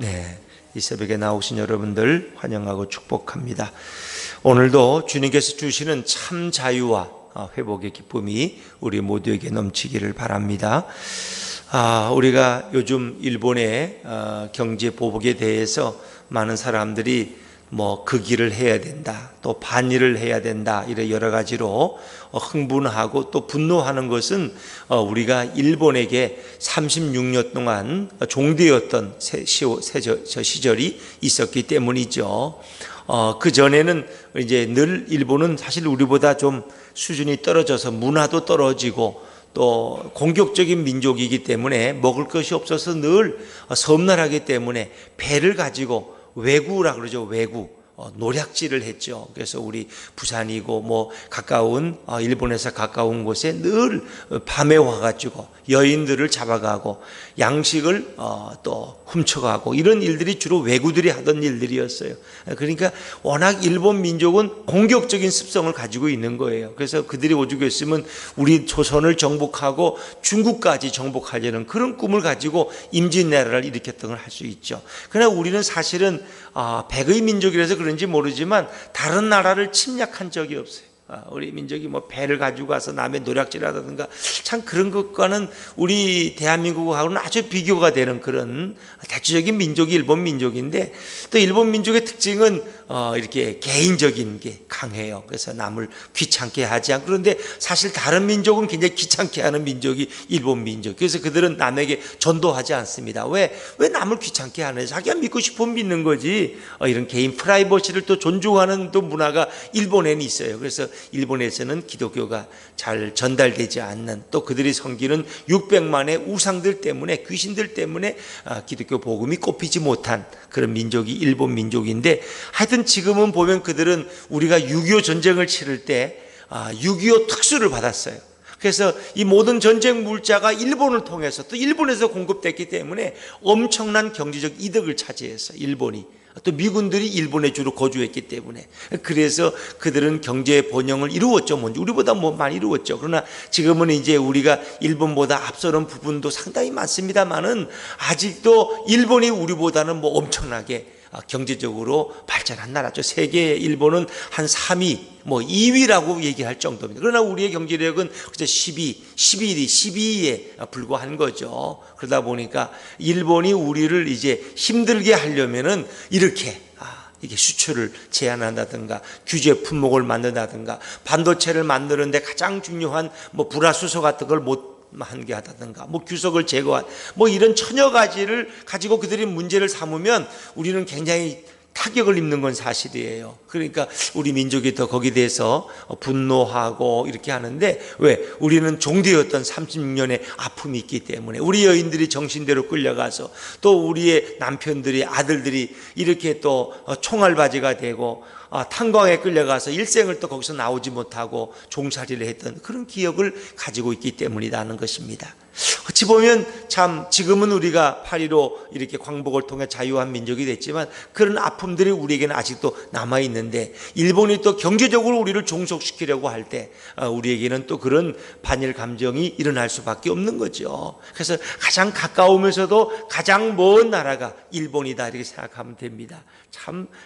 네, 이 새벽에 나오신 여러분들 환영하고 축복합니다. 오늘도 주님께서 주시는 참 자유와 회복의 기쁨이 우리 모두에게 넘치기를 바랍니다. 우리가 요즘 일본의 경제 보복에 대해서 많은 사람들이 그 길을 해야 된다, 또 반일을 해야 된다, 이래 여러 가지로 흥분하고 또 분노하는 것은 우리가 일본에게 36년 동안 종되었던 시절이 있었기 때문이죠. 그 전에는 이제 늘 일본은 사실 우리보다 좀 수준이 떨어져서 문화도 떨어지고 또 공격적인 민족이기 때문에 먹을 것이 없어서 늘 섬나라하기 때문에 배를 가지고 외구라 그러죠. 외구 노략질을 했죠. 그래서 우리 부산이고 가까운 일본에서 가까운 곳에 늘 밤에 와가지고 여인들을 잡아가고 양식을 또 훔쳐가고 이런 일들이 주로 외구들이 하던 일들이었어요. 그러니까 워낙 일본 민족은 공격적인 습성을 가지고 있는 거예요. 그래서 그들이 오죽 했으면 우리 조선을 정복하고 중국까지 정복하려는 그런 꿈을 가지고 임진왜란을 일으켰던 걸 할 수 있죠. 그러나 우리는 사실은 백의 민족이라서 그런지 모르지만 다른 나라를 침략한 적이 없어요. 우리 민족이 배를 가지고 가서 남의 노략질하다든가 참 그런 것과는 우리 대한민국하고는 아주 비교가 되는 그런 대체적인 민족이 일본 민족인데, 또 일본 민족의 특징은 이렇게 개인적인 게 강해요. 그래서 남을 귀찮게 하지 않고, 그런데 사실 다른 민족은 굉장히 귀찮게 하는 민족이 일본 민족. 그래서 그들은 남에게 전도하지 않습니다. 왜 남을 귀찮게 하는, 자기가 믿고 싶으면 믿는 거지. 이런 개인 프라이버시를 또 존중하는 또 문화가 일본에는 있어요. 그래서 일본에서는 기독교가 잘 전달되지 않는, 또 그들이 섬기는 600만의 우상들 때문에, 귀신들 때문에 기독교 복음이 꼽히지 못한 그런 민족이 일본 민족인데, 하여튼 지금은 보면 그들은 우리가 6.25 전쟁을 치를 때 6.25 특수를 받았어요. 그래서 이 모든 전쟁 물자가 일본을 통해서 또 일본에서 공급됐기 때문에 엄청난 경제적 이득을 차지했어요. 일본이. 또 미군들이 일본에 주로 거주했기 때문에. 그래서 그들은 경제 번영을 이루었죠. 먼저 우리보다 많이 이루었죠. 그러나 지금은 이제 우리가 일본보다 앞서는 부분도 상당히 많습니다만은 아직도 일본이 우리보다는 엄청나게 경제적으로 발전한 나라죠. 세계 일본은 한 3위, 2위라고 얘기할 정도입니다. 그러나 우리의 경제력은 그저 12위에 불과한 거죠. 그러다 보니까 일본이 우리를 이제 힘들게 하려면은 이렇게 수출을 제한한다든가 규제 품목을 만든다든가 반도체를 만드는데 가장 중요한 불화수소 같은 걸 못 한게 하다든가 규석을 제거한 이런 천여 가지를 가지고 그들이 문제를 삼으면 우리는 굉장히 타격을 입는 건 사실이에요. 그러니까 우리 민족이 더 거기에 대해서 분노하고 이렇게 하는데, 왜? 우리는 종되었던 36년의 아픔이 있기 때문에, 우리 여인들이 정신대로 끌려가서 또 우리의 남편들이, 아들들이 이렇게 또 총알바지가 되고 탄광에 끌려가서 일생을 또 거기서 나오지 못하고 종살이를 했던 그런 기억을 가지고 있기 때문이라는 것입니다. 어찌 보면 참 지금은 우리가 8.15 이렇게 광복을 통해 자유한 민족이 됐지만 그런 아픔들이 우리에게는 아직도 남아있는데, 일본이 또 경제적으로 우리를 종속시키려고 할 때 우리에게는 또 그런 반일 감정이 일어날 수밖에 없는 거죠. 그래서 가장 가까우면서도 가장 먼 나라가 일본이다, 이렇게 생각하면 됩니다.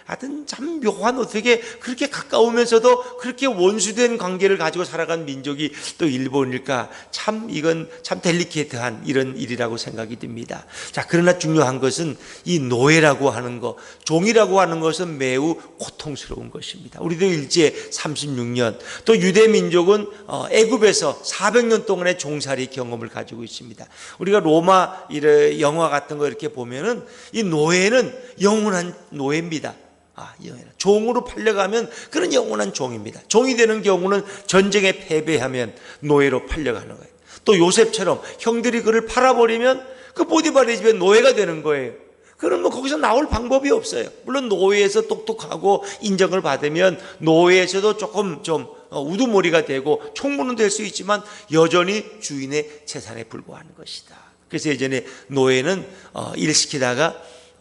하여튼 참 묘한, 어떻게 그렇게 가까우면서도 그렇게 원수된 관계를 가지고 살아간 민족이 또 일본일까? 이건 참 델리케이트한 이런 일이라고 생각이 듭니다. 그러나 중요한 것은 이 노예라고 하는 것, 종이라고 하는 것은 매우 고통스러운 것입니다. 우리도 일제 36년, 또 유대 민족은 애굽에서 400년 동안의 종살이 경험을 가지고 있습니다. 우리가 로마 영화 같은 거 이렇게 보면은 이 노예는 영원한 노예입니다. 종으로 팔려가면 그런 영원한 종입니다. 종이 되는 경우는 전쟁에 패배하면 노예로 팔려가는 거예요. 또 요셉처럼 형들이 그를 팔아버리면 그 보디발의 집에 노예가 되는 거예요. 그럼 거기서 나올 방법이 없어요. 물론 노예에서 똑똑하고 인정을 받으면 노예에서도 조금 좀 우두머리가 되고 총무는 될 수 있지만 여전히 주인의 재산에 불과한 것이다. 그래서 예전에 노예는 일 시키다가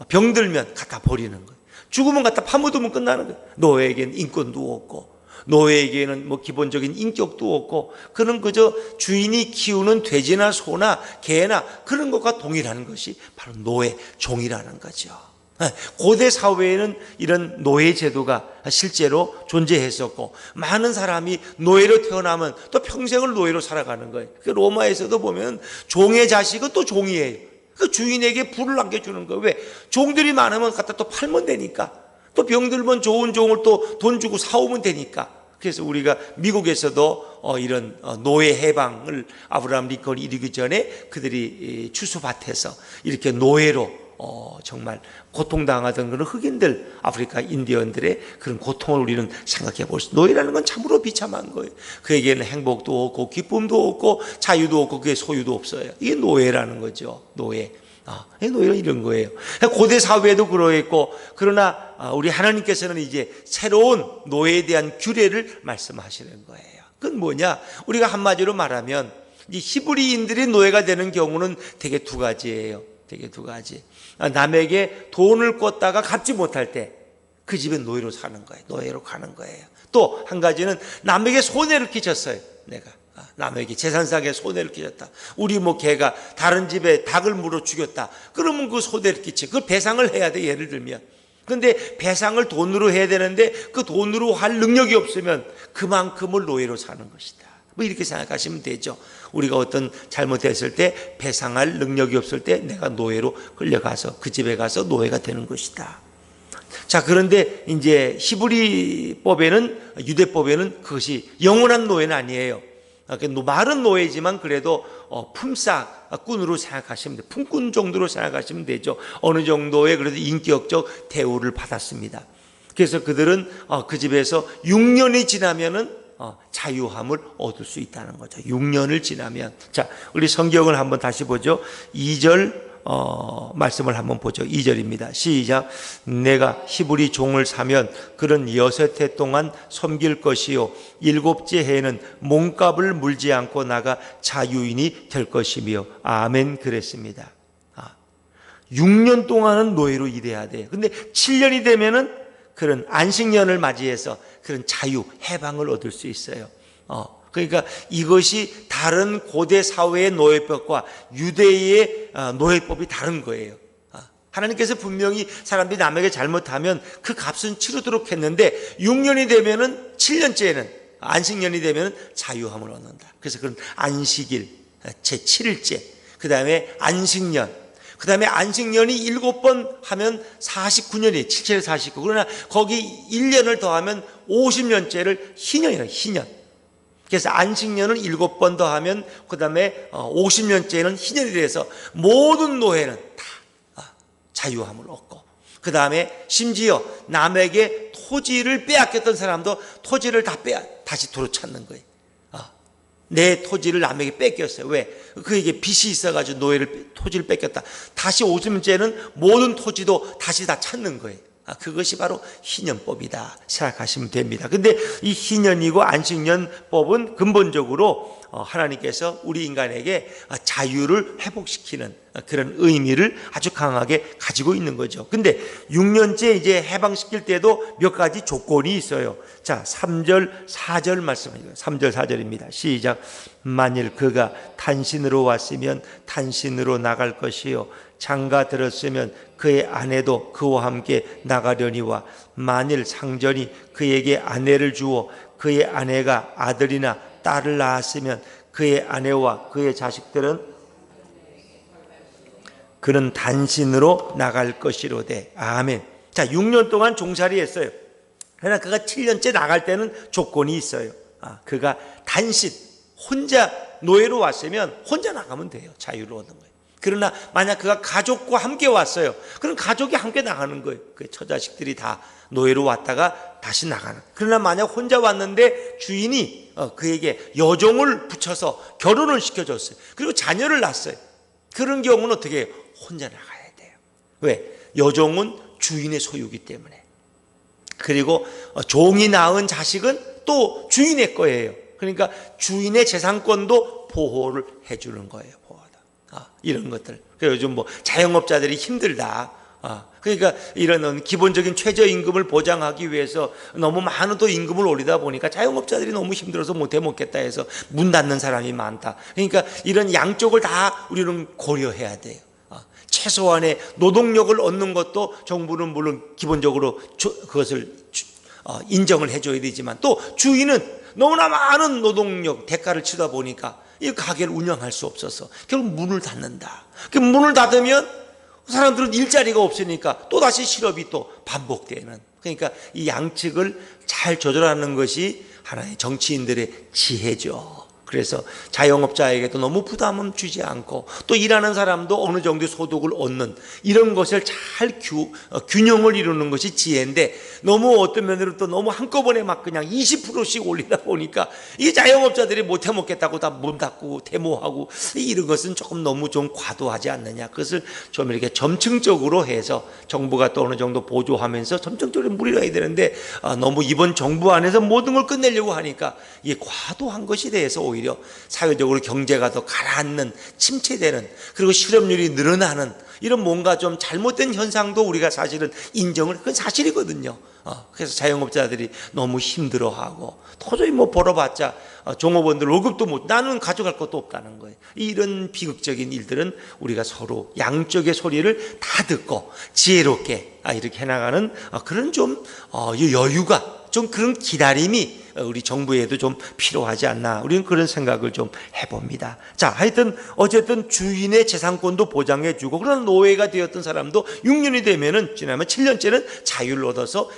병들면 갖다 버리는 거예요. 죽으면 갖다 파묻으면 끝나는 거예요. 노예에겐 인권도 없고 노예에게는 뭐 기본적인 인격도 없고 그는 그저 주인이 키우는 돼지나 소나 개나 그런 것과 동일한 것이 바로 노예, 종이라는 거죠. 고대 사회에는 이런 노예 제도가 실제로 존재했었고 많은 사람이 노예로 태어나면 또 평생을 노예로 살아가는 거예요. 로마에서도 보면 종의 자식은 또 종이에요. 그 주인에게 부를 남겨주는 거예요. 왜? 종들이 많으면 갖다 또 팔면 되니까, 또 병들면 좋은 종을 또 돈 주고 사오면 되니까. 그래서 우리가 미국에서도 이런 노예 해방을 아브라함 링컨이 이루기 전에 그들이 추수밭에서 이렇게 노예로 정말 고통당하던 그런 흑인들, 아프리카 인디언들의 그런 고통을 우리는 생각해 볼 수 있어요. 노예라는 건 참으로 비참한 거예요. 그에게는 행복도 없고 기쁨도 없고 자유도 없고 그의 소유도 없어요. 이게 노예라는 거죠. 노예. 노예는 이런 거예요. 고대 사회에도 그러했고, 그러나 우리 하나님께서는 이제 새로운 노예에 대한 규례를 말씀하시는 거예요. 그건 뭐냐? 우리가 한마디로 말하면 이 히브리인들이 노예가 되는 경우는 되게 두 가지예요. 되게 두 가지. 남에게 돈을 꿨다가 갚지 못할 때 그 집에 노예로 사는 거예요. 노예로 가는 거예요. 또 한 가지는 남에게 손해를 끼쳤어요. 내가 남에게 재산상의 손해를 끼쳤다. 우리 뭐 개가 다른 집에 닭을 물어 죽였다. 그러면 그 손해를 끼치. 그걸 배상을 해야 돼. 예를 들면. 그런데 배상을 돈으로 해야 되는데 그 돈으로 할 능력이 없으면 그만큼을 노예로 사는 것이다. 뭐 이렇게 생각하시면 되죠. 우리가 어떤 잘못했을 때 배상할 능력이 없을 때 내가 노예로 끌려가서 그 집에 가서 노예가 되는 것이다. 자, 그런데 이제 히브리법에는, 유대법에는 그것이 영원한 노예는 아니에요. 말은 노예지만 그래도 품삯꾼으로 생각하시면 돼요. 품꾼 정도로 생각하시면 되죠. 어느 정도의 그래도 인격적 대우를 받았습니다. 그래서 그들은 그 집에서 6년이 지나면은 자유함을 얻을 수 있다는 거죠. 6년을 지나면. 자, 우리 성경을 한번 다시 보죠. 2절 말씀을 한번 보죠. 2절입니다. 시작. 내가 히브리 종을 사면 그는 6해 동안 섬길 것이요 7째 해에는 몸값을 물지 않고 나가 자유인이 될 것이며 아멘. 그랬습니다. 6년 동안은 노예로 일해야 돼요. 근데 7년이 되면은 그런 안식년을 맞이해서 그런 자유, 해방을 얻을 수 있어요. 그러니까 이것이 다른 고대 사회의 노예법과 유대의 노예법이 다른 거예요. 하나님께서 분명히 사람들이 남에게 잘못하면 그 값은 치르도록 했는데 6년이 되면은 7년째는 안식년이 되면은 자유함을 얻는다. 그래서 그런 안식일, 제7일째, 그 다음에 안식년, 그 다음에 안식년이 7번 하면 49년이에요. 7, 49. 그러나 거기 1년을 더하면 50년째를 희년이라고, 희년. 그래서 안식년은 7번 더하면 그 다음에 50년째는 희년이 돼서 모든 노예는 다 자유함을 얻고, 그 다음에 심지어 남에게 토지를 빼앗겼던 사람도 토지를 다 다시 도로 찾는 거예요. 내 토지를 남에게 뺏겼어요. 왜? 그에게 빚이 있어가지고 토지를 뺏겼다. 다시 50년째는 모든 토지도 다시 다 찾는 거예요. 그것이 바로 희년법이다 생각하시면 됩니다. 근데 이 희년이고 안식년법은 근본적으로 하나님께서 우리 인간에게 자유를 회복시키는 그런 의미를 아주 강하게 가지고 있는 거죠. 근데 6년째 이제 해방시킬 때도 몇 가지 조건이 있어요. 자, 3절, 4절 말씀입니다. 3절, 4절입니다. 시작. 만일 그가 탄신으로 왔으면 탄신으로 나갈 것이요 장가 들었으면 그의 아내도 그와 함께 나가려니와 만일 상전이 그에게 아내를 주어 그의 아내가 아들이나 딸을 낳았으면 그의 아내와 그의 자식들은 그는 단신으로 나갈 것이로되 아멘. 자, 6년 동안 종살이 했어요. 그러나 그가 7년째 나갈 때는 조건이 있어요. 그가 단신, 혼자 노예로 왔으면 혼자 나가면 돼요. 자유를 얻는 거예요. 그러나 만약 그가 가족과 함께 왔어요. 그럼 가족이 함께 나가는 거예요. 그 처자식들이 다 노예로 왔다가 다시 나가는. 그러나 만약 혼자 왔는데 주인이 그에게 여종을 붙여서 결혼을 시켜줬어요. 그리고 자녀를 낳았어요. 그런 경우는 어떻게 해요? 혼자 나가야 돼요. 왜? 여종은 주인의 소유이기 때문에. 그리고 종이 낳은 자식은 또 주인의 거예요. 그러니까 주인의 재산권도 보호를 해주는 거예요. 이런 것들. 그래서 요즘 뭐 자영업자들이 힘들다. 그러니까 이런 기본적인 최저임금을 보장하기 위해서 너무 많은 또 임금을 올리다 보니까 자영업자들이 너무 힘들어서 못해 먹겠다 해서 문 닫는 사람이 많다. 그러니까 이런 양쪽을 다 우리는 고려해야 돼요. 최소한의 노동력을 얻는 것도 정부는 물론 기본적으로 그것을 인정을 해줘야 되지만, 또 주인은 너무나 많은 노동력 대가를 치다 보니까 이 가게를 운영할 수 없어서 결국 문을 닫는다. 그 문을 닫으면 사람들은 일자리가 없으니까 또다시 실업이 또 반복되는, 그러니까 이 양측을 잘 조절하는 것이 하나의 정치인들의 지혜죠. 그래서 자영업자에게도 너무 부담은 주지 않고 또 일하는 사람도 어느 정도의 소득을 얻는 이런 것을 잘 균형을 이루는 것이 지혜인데, 너무 어떤 면으로 또 너무 한꺼번에 막 그냥 20%씩 올리다 보니까 이 자영업자들이 못해 먹겠다고 다 문 닫고 데모하고 이런 것은 조금 너무 좀 과도하지 않느냐. 그것을 좀 이렇게 점층적으로 해서 정부가 또 어느 정도 보조하면서 점층적으로 물어야 되는데, 너무 이번 정부 안에서 모든 걸 끝내려고 하니까 이게 과도한 것이 돼서 오히려 사회적으로 경제가 더 가라앉는, 침체되는, 그리고 실업률이 늘어나는 이런 뭔가 좀 잘못된 현상도 우리가 사실은 인정을, 그건 사실이거든요. 그래서 자영업자들이 너무 힘들어하고 도저히 뭐 벌어봤자 종업원들 월급도 못, 나는 가져갈 것도 없다는 거예요. 이런 비극적인 일들은 우리가 서로 양쪽의 소리를 다 듣고 지혜롭게 이렇게 해나가는 그런 좀 여유가, 좀 그런 기다림이 우리 정부에도 좀 필요하지 않나, 우리는 그런 생각을 좀 해봅니다. 자, 하여튼 어쨌든 주인의 재산권도 보장해주고, 그런 노예가 되었던 사람도 6년이 되면은, 지나면 7년째는 자유를 얻어서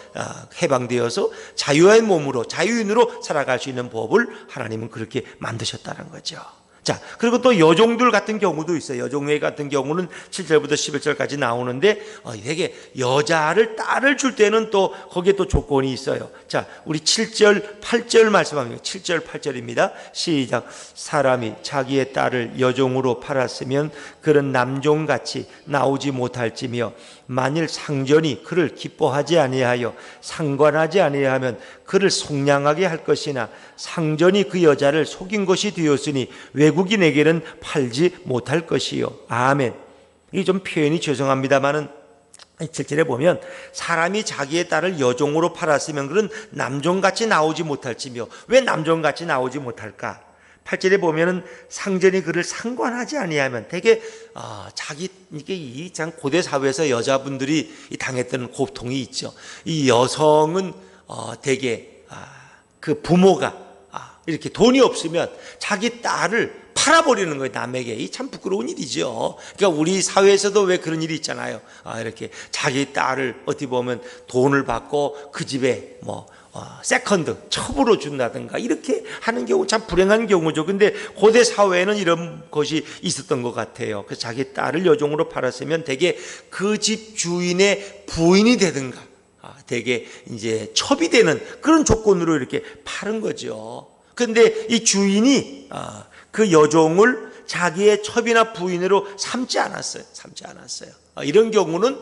해방되어서 자유의 몸으로, 자유인으로 살아갈 수 있는 법을 하나님은 그렇게 만드셨다는 거죠. 자, 그리고 또 여종들 같은 경우도 있어요. 여종의 같은 경우는 7절부터 11절까지 나오는데, 되게 여자를, 딸을 줄 때는 또 거기에 또 조건이 있어요. 자, 우리 7절 8절 말씀합니다. 7절 8절입니다 시작. 사람이 자기의 딸을 여종으로 팔았으면 그런 남종같이 나오지 못할지며, 만일 상전이 그를 기뻐하지 아니하여 상관하지 아니하면 그를 속량하게 할 것이나, 상전이 그 여자를 속인 것이 되었으니 외국인에게는 팔지 못할 것이요. 아멘. 이게 좀 표현이 죄송합니다만은 7절에 보면 사람이 자기의 딸을 여종으로 팔았으면 그는 남종같이 나오지 못할지며, 왜 남종같이 나오지 못할까? 8절에 보면은 상전이 그를 상관하지 아니하면, 되게 이게 이 참 고대 사회에서 여자분들이 당했던 고통이 있죠. 이 여성은 되게 그 부모가 이렇게 돈이 없으면 자기 딸을 팔아버리는 거예요, 남에게. 이 참 부끄러운 일이죠. 그러니까 우리 사회에서도 왜 그런 일이 있잖아요. 이렇게 자기 딸을 어떻게 보면 돈을 받고 그 집에 세컨드 첩으로 준다든가 이렇게 하는 경우 참 불행한 경우죠. 근데 고대 사회에는 이런 것이 있었던 것 같아요. 그래서 자기 딸을 여종으로 팔았으면 대개 그 집 주인의 부인이 되든가 되게 이제 첩이 되는 그런 조건으로 이렇게 파는 거죠. 근데 이 주인이 그 여종을 자기의 첩이나 부인으로 삼지 않았어요. 이런 경우는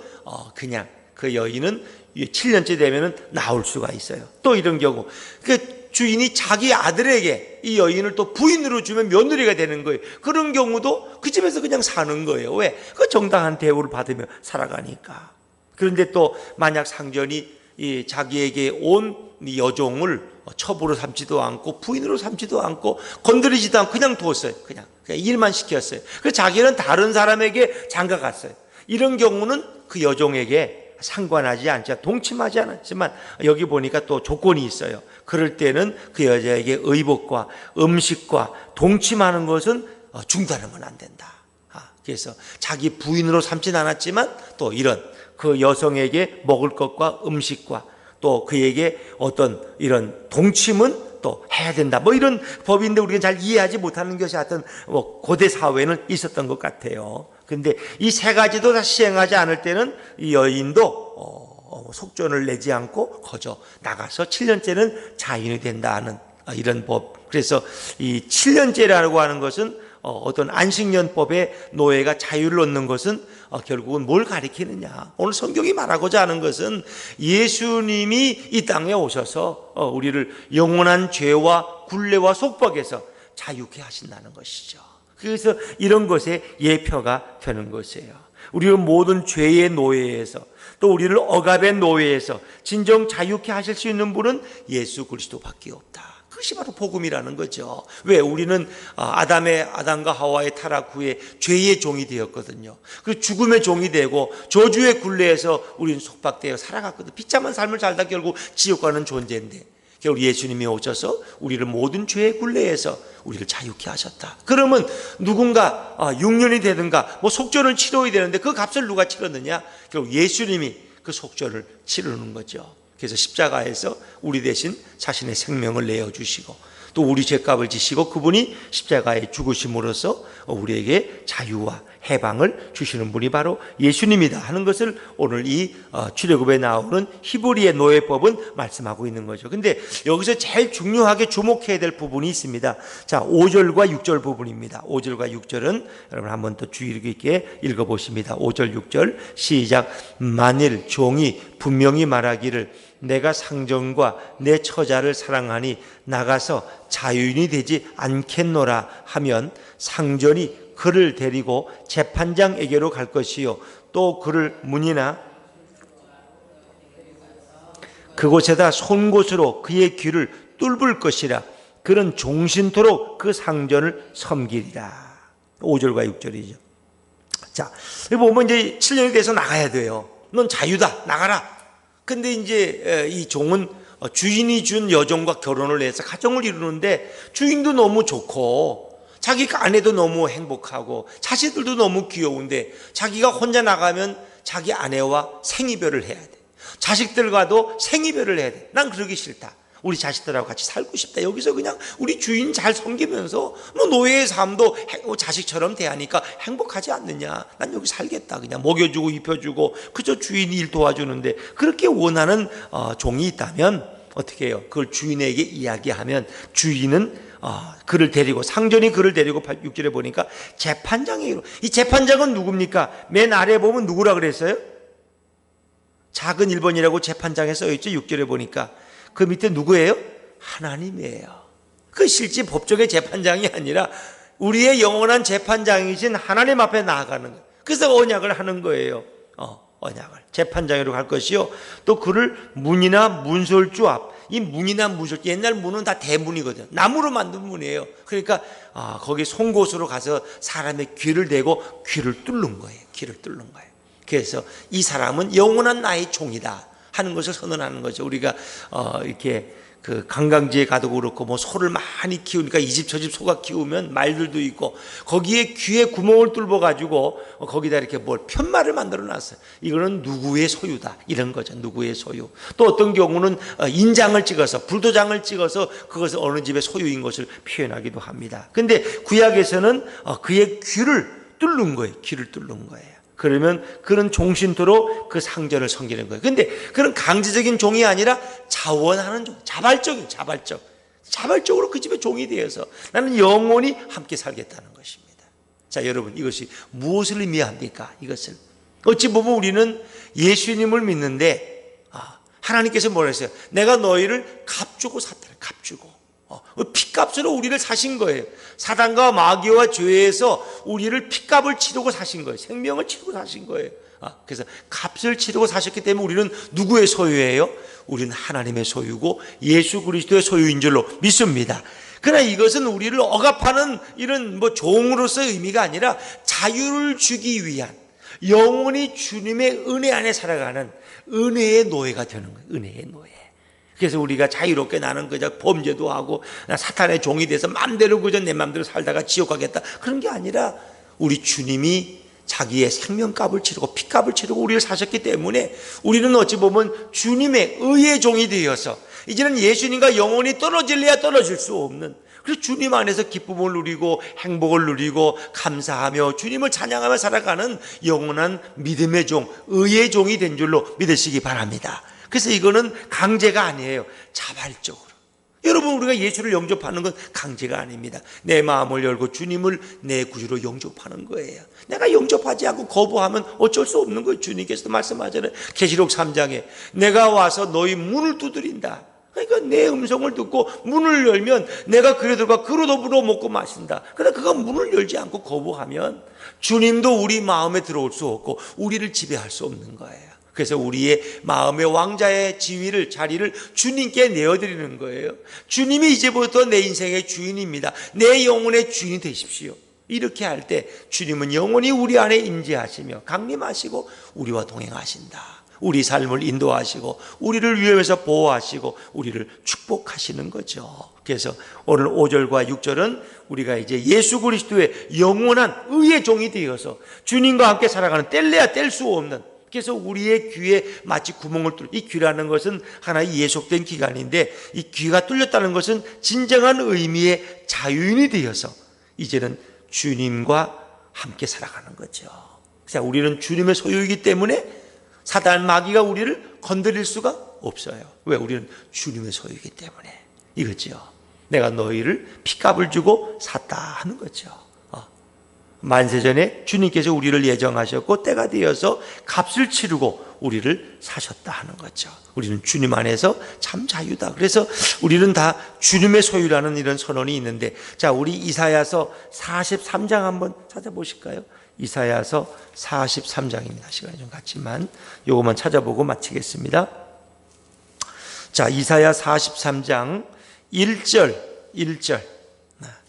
그냥 그 여인은 7년째 되면은 나올 수가 있어요. 또 이런 경우, 그 주인이 자기 아들에게 이 여인을 또 부인으로 주면 며느리가 되는 거예요. 그런 경우도 그 집에서 그냥 사는 거예요. 왜? 그 정당한 대우를 받으며 살아가니까. 그런데 또 만약 상전이 이 자기에게 온 이 여종을 첩으로 삼지도 않고 부인으로 삼지도 않고 건드리지도 않고 그냥 뒀어요. 그냥 일만 시켰어요. 그래서 자기는 다른 사람에게 장가 갔어요. 이런 경우는 그 여종에게 상관하지 않지, 동침하지 않았지만 여기 보니까 또 조건이 있어요. 그럴 때는 그 여자에게 의복과 음식과 동침하는 것은 중단하면 안 된다. 그래서 자기 부인으로 삼진 않았지만 또 이런 그 여성에게 먹을 것과 음식과 또 그에게 어떤 이런 동침은 또 해야 된다. 이런 법인데 우리가 잘 이해하지 못하는 것이 하여튼 고대 사회에는 있었던 것 같아요. 근데 이 세 가지도 다 시행하지 않을 때는 이 여인도 속전을 내지 않고 거저 나가서 7년째는 자인이 된다는 이런 법. 그래서 이 7년째라고 하는 것은 어떤 안식년법에 노예가 자유를 얻는 것은 결국은 뭘 가리키느냐. 오늘 성경이 말하고자 하는 것은 예수님이 이 땅에 오셔서 우리를 영원한 죄와 굴레와 속박에서 자유케 하신다는 것이죠. 그래서 이런 것에 예표가 되는 것이에요. 우리를 모든 죄의 노예에서, 또 우리를 억압의 노예에서 진정 자유케 하실 수 있는 분은 예수 그리스도밖에 없다. 그것이 바로 복음이라는 거죠. 왜? 우리는 아담과 하와의 타락 후에 죄의 종이 되었거든요. 그리고 죽음의 종이 되고 저주의 굴레에서 우리는 속박되어 살아갔거든요. 비참한 삶을 살다 결국 지옥 가는 존재인데, 결국 예수님이 오셔서 우리를 모든 죄의 굴레에서 우리를 자유케 하셨다. 그러면 누군가 6년이 되든가 속전을 치러야 되는데 그 값을 누가 치렀느냐? 결국 예수님이 그 속전을 치르는 거죠. 그래서 십자가에서 우리 대신 자신의 생명을 내어주시고 또 우리 죄값을 지시고 그분이 십자가에 죽으심으로써 우리에게 자유와 해방을 주시는 분이 바로 예수님이다 하는 것을 오늘 이 출애굽에 나오는 히브리의 노예법은 말씀하고 있는 거죠. 근데 여기서 제일 중요하게 주목해야 될 부분이 있습니다. 자, 5절과 6절 부분입니다. 5절과 6절은 여러분 한번 더 주의 깊게 읽어보십니다. 5절 6절 시작. 만일 종이 분명히 말하기를 내가 상전과 내 처자를 사랑하니 나가서 자유인이 되지 않겠노라 하면 상전이 그를 데리고 재판장에게로 갈 것이요 또 그를 문이나 그곳에다 송곳으로 그의 귀를 뚫을 것이라. 그는 종신토록 그 상전을 섬기리라. 5절과 6절이죠. 자, 여기 보면 이제 7년이 돼서 나가야 돼요. 넌 자유다, 나가라. 근데 이제 이 종은 주인이 준 여종과 결혼을 해서 가정을 이루는데 주인도 너무 좋고 자기 아내도 너무 행복하고 자식들도 너무 귀여운데 자기가 혼자 나가면 자기 아내와 생이별을 해야 돼. 자식들과도 생이별을 해야 돼. 난 그러기 싫다. 우리 자식들하고 같이 살고 싶다. 여기서 그냥 우리 주인 잘 섬기면서 노예의 삶도 자식처럼 대하니까 행복하지 않느냐. 난 여기 살겠다. 그냥 먹여주고 입혀주고 그저 주인이 일 도와주는데 그렇게 원하는 종이 있다면 어떻게 해요? 그걸 주인에게 이야기하면 주인은 그를 데리고 상전이 그를 데리고 6절에 보니까 재판장이에요. 이 재판장은 누굽니까? 맨 아래 보면 누구라 그랬어요? 작은 1번이라고 재판장에 써있죠. 6절에 보니까 그 밑에 누구예요? 하나님이에요. 그 실제 법정의 재판장이 아니라 우리의 영원한 재판장이신 하나님 앞에 나아가는 거예요. 그래서 언약을 하는 거예요. 언약을 재판장으로 갈 것이요 또 그를 문이나 문설주 앞. 이 문이나 문설주, 옛날 문은 다 대문이거든요. 나무로 만든 문이에요. 그러니까 거기 송곳으로 가서 사람의 귀를 대고 귀를 뚫는 거예요. 귀를 뚫는 거예요. 그래서 이 사람은 영원한 나의 종이다 하는 것을 선언하는 거죠. 우리가 이렇게 그 관광지에 가도 그렇고 소를 많이 키우니까 이 집 저 집 소가 키우면 말들도 있고 거기에 귀에 구멍을 뚫어 가지고 거기다 이렇게 편말을 만들어 놨어요. 이거는 누구의 소유다 이런 거죠. 누구의 소유. 또 어떤 경우는 인장을 찍어서 불도장을 찍어서 그것을 어느 집의 소유인 것을 표현하기도 합니다. 근데 구약에서는 그의 귀를 뚫는 거예요. 귀를 뚫는 거예요. 그러면 그런 종신토록 그 상전을 섬기는 거예요. 근데 그런 강제적인 종이 아니라 자원하는 종, 자발적으로 그 집의 종이 되어서 나는 영원히 함께 살겠다는 것입니다. 자, 여러분 이것이 무엇을 의미합니까? 이것을 어찌 보면 우리는 예수님을 믿는데 하나님께서 뭐라 했어요? 내가 너희를 값주고 샀다. 값주고 피값으로 우리를 사신 거예요. 사단과 마귀와 죄에서 우리를 피값을 치르고 사신 거예요. 생명을 치르고 사신 거예요. 그래서 값을 치르고 사셨기 때문에 우리는 누구의 소유예요? 우리는 하나님의 소유고 예수 그리스도의 소유인 줄로 믿습니다. 그러나 이것은 우리를 억압하는 이런 종으로서의 의미가 아니라 자유를 주기 위한 영원히 주님의 은혜 안에 살아가는 은혜의 노예가 되는 거예요. 은혜의 노예. 그래서 우리가 자유롭게 나는 그저 범죄도 하고 사탄의 종이 돼서 마음대로 그저 내 마음대로 살다가 지옥 가겠다 그런 게 아니라 우리 주님이 자기의 생명값을 치르고 피값을 치르고 우리를 사셨기 때문에 우리는 어찌 보면 주님의 의의 종이 되어서 이제는 예수님과 영원히 떨어질래야 떨어질 수 없는, 그래서 주님 안에서 기쁨을 누리고 행복을 누리고 감사하며 주님을 찬양하며 살아가는 영원한 믿음의 종, 의의 종이 된 줄로 믿으시기 바랍니다. 그래서 이거는 강제가 아니에요. 자발적으로. 여러분, 우리가 예수를 영접하는 건 강제가 아닙니다. 내 마음을 열고 주님을 내 구주로 영접하는 거예요. 내가 영접하지 않고 거부하면 어쩔 수 없는 거예요. 주님께서도 말씀하잖아요. 계시록 3장에 내가 와서 너희 문을 두드린다. 그러니까 내 음성을 듣고 문을 열면 내가 그래 들어가 그로 더불어 먹고 마신다. 그러나 그가 문을 열지 않고 거부하면 주님도 우리 마음에 들어올 수 없고 우리를 지배할 수 없는 거예요. 그래서 우리의 마음의 왕자의 지위를, 자리를 주님께 내어드리는 거예요. 주님이 이제부터 내 인생의 주인입니다. 내 영혼의 주인이 되십시오. 이렇게 할 때 주님은 영원히 우리 안에 임재하시며 강림하시고 우리와 동행하신다. 우리 삶을 인도하시고 우리를 위험에서 보호하시고 우리를 축복하시는 거죠. 그래서 오늘 5절과 6절은 우리가 이제 예수 그리스도의 영원한 의의 종이 되어서 주님과 함께 살아가는, 뗄래야 뗄 수 없는, 그래서 우리의 귀에 마치 구멍을 뚫, 이 귀라는 것은 하나의 예속된 기관인데 이 귀가 뚫렸다는 것은 진정한 의미의 자유인이 되어서 이제는 주님과 함께 살아가는 거죠. 그래서 우리는 주님의 소유이기 때문에 사단 마귀가 우리를 건드릴 수가 없어요. 왜? 우리는 주님의 소유이기 때문에. 이거죠. 내가 너희를 핏값을 주고 샀다 하는 거죠. 만세전에 주님께서 우리를 예정하셨고 때가 되어서 값을 치르고 우리를 사셨다 하는 거죠. 우리는 주님 안에서 참 자유다. 그래서 우리는 다 주님의 소유라는 이런 선언이 있는데, 자, 우리 이사야서 43장 한번 찾아보실까요? 이사야서 43장입니다. 시간이 좀 갔지만 요것만 찾아보고 마치겠습니다. 자, 이사야 43장 1절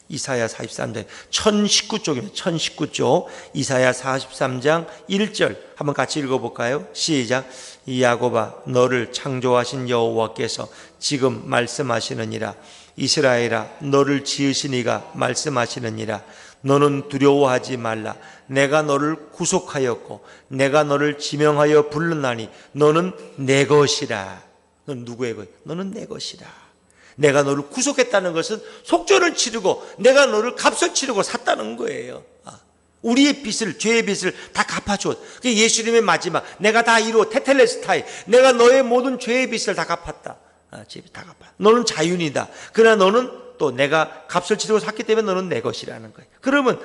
이사야 43장 1019쪽입니다. 1019쪽 이사야 43장 1절 한번 같이 읽어볼까요? 시작. 야곱아, 너를 창조하신 여호와께서 지금 말씀하시느니라. 이스라엘아, 너를 지으신 이가 말씀하시느니라. 너는 두려워하지 말라. 내가 너를 구속하였고 내가 너를 지명하여 불렀나니 너는 내 것이라. 너는 누구의 것? 너는 내 것이라. 내가 너를 구속했다는 것은 속죄를 치르고 내가 너를 값을 치르고 샀다는 거예요. 우리의 빚을, 죄의 빚을 다 갚아줘. 예수님의 마지막, 내가 다 이루어 테텔레스타이, 내가 너의 모든 죄의 빚을 다 갚았다. 다 갚아. 너는 자유인이다. 그러나 너는 또 내가 값을 치르고 샀기 때문에 너는 내 것이라는 거예요. 그러면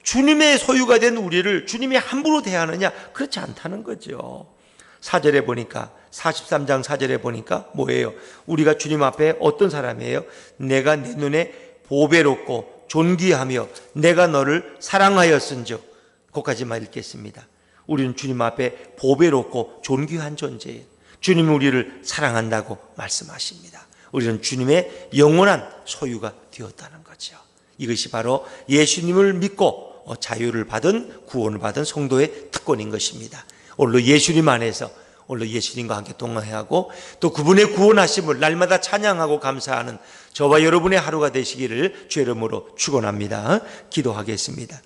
주님의 소유가 된 우리를 주님이 함부로 대하느냐? 그렇지 않다는 거죠. 4절에 보니까, 43장 4절에 보니까 뭐예요? 우리가 주님 앞에 어떤 사람이에요? 내가 내 눈에 보배롭고 존귀하며 내가 너를 사랑하였은즉. 거기까지만 읽겠습니다. 우리는 주님 앞에 보배롭고 존귀한 존재예요. 주님이 우리를 사랑한다고 말씀하십니다. 우리는 주님의 영원한 소유가 되었다는 거죠. 이것이 바로 예수님을 믿고 자유를 받은, 구원을 받은 성도의 특권인 것입니다. 오늘도 예수님 안에서, 오늘도 예수님과 함께 동행하고 또 그분의 구원하심을 날마다 찬양하고 감사하는 저와 여러분의 하루가 되시기를 주의 이름으로 축원합니다. 기도하겠습니다.